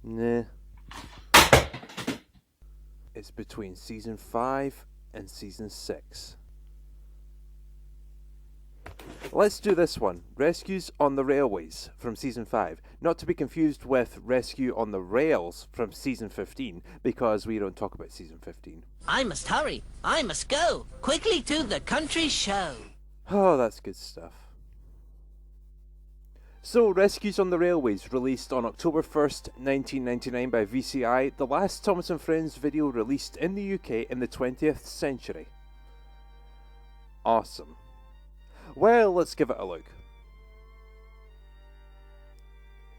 Nah. It's between Season 5 and Season 6. Let's do this one. Rescues on the Railways from Season 5. Not to be confused with Rescue on the Rails from Season 15, because we don't talk about Season 15. I must hurry. I must go. Quickly to the country show. Oh, that's good stuff. So, Rescues on the Railways, released on October 1st, 1999 by VCI, the last Thomas and Friends video released in the UK in the 20th century. Awesome. Well, let's give it a look.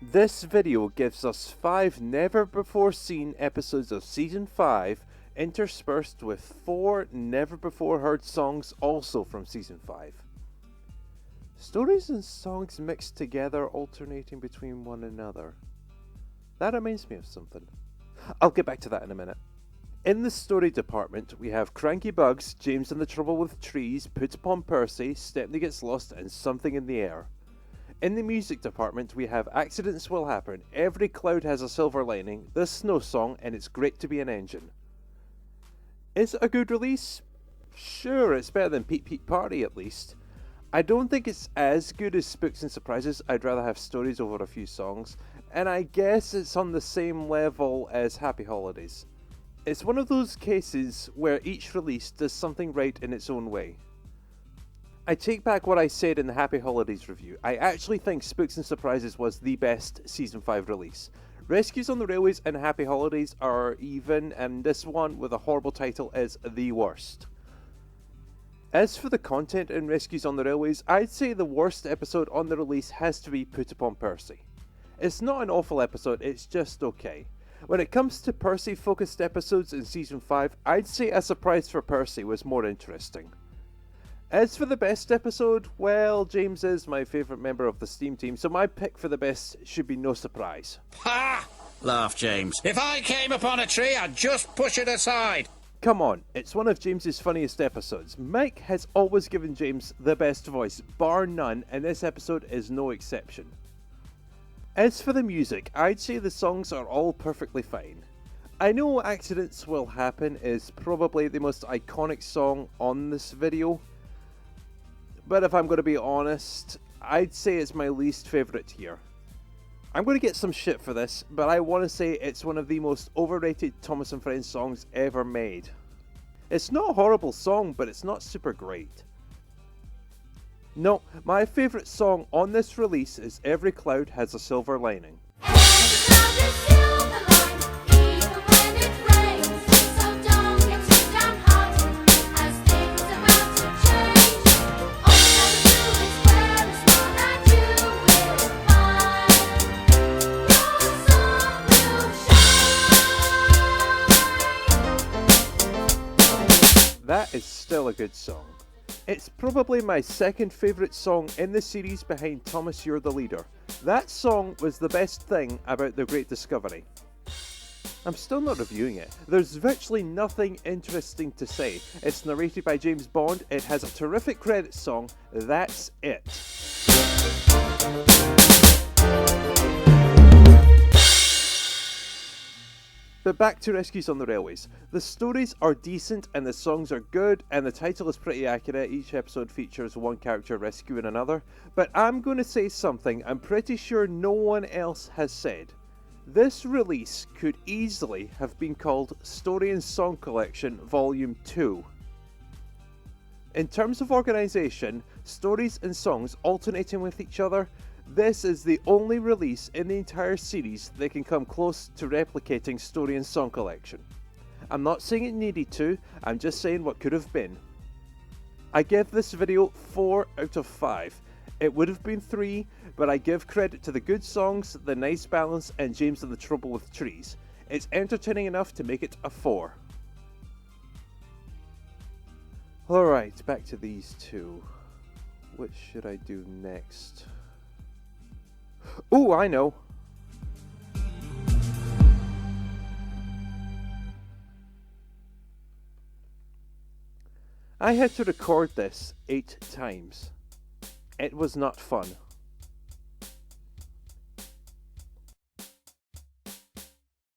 This video gives us 5 never-before-seen episodes of Season 5, interspersed with 4 never-before-heard songs also from Season 5. Stories and songs mixed together, alternating between one another. That reminds me of something. I'll get back to that in a minute. In the story department, we have Cranky Bugs, James and the Trouble with Trees, Put Upon Percy, Stepney Gets Lost, and Something in the Air. In the music department, we have Accidents Will Happen, Every Cloud Has a Silver Lining, The Snow Song, and It's Great to Be an Engine. Is it a good release? Sure, it's better than Peep Peep Party at least. I don't think it's as good as Spooks and Surprises. I'd rather have stories over a few songs, and I guess it's on the same level as Happy Holidays. It's one of those cases where each release does something right in its own way. I take back what I said in the Happy Holidays review. I actually think Spooks and Surprises was the best Season 5 release. Rescues on the Railways and Happy Holidays are even, and this one with a horrible title is the worst. As for the content in Rescues on the Railways, I'd say the worst episode on the release has to be Put Upon Percy. It's not an awful episode, it's just okay. When it comes to Percy-focused episodes in Season 5, I'd say A Surprise for Percy was more interesting. As for the best episode, well, James is my favourite member of the Steam team, so my pick for the best should be No Surprise. Ha! Laughed James. If I came upon a tree, I'd just push it aside. Come on, it's one of James's funniest episodes. Mike has always given James the best voice, bar none, and this episode is no exception. As for the music, I'd say the songs are all perfectly fine. I know Accidents Will Happen is probably the most iconic song on this video, but if I'm going to be honest, I'd say it's my least favourite here. I'm going to get some shit for this, but I want to say it's one of the most overrated Thomas and Friends songs ever made. It's not a horrible song, but it's not super great. No, my favourite song on this release is Every Cloud Has a Silver Lining. That is still a good song. It's probably my second favourite song in the series behind Thomas You're the Leader. That song was the best thing about The Great Discovery. I'm still not reviewing it. There's virtually nothing interesting to say. It's narrated by James Bond, it has a terrific credits song, that's it. But back to Rescues on the Railways. The stories are decent and the songs are good, and the title is pretty accurate. Each episode features one character rescuing another. But I'm going to say something I'm pretty sure no one else has said. This release could easily have been called Story and Song Collection Volume 2. In terms of organisation, stories and songs alternating with each other, this is the only release in the entire series that can come close to replicating Story and Song Collection. I'm not saying it needed to, I'm just saying what could have been. I give this video 4 out of 5. It would have been 3, but I give credit to the good songs, the nice balance, and James and the Trouble with Trees. It's entertaining enough to make it a 4. Alright, back to these two. What should I do next? Ooh, I know. I had to record this 8 times. It was not fun.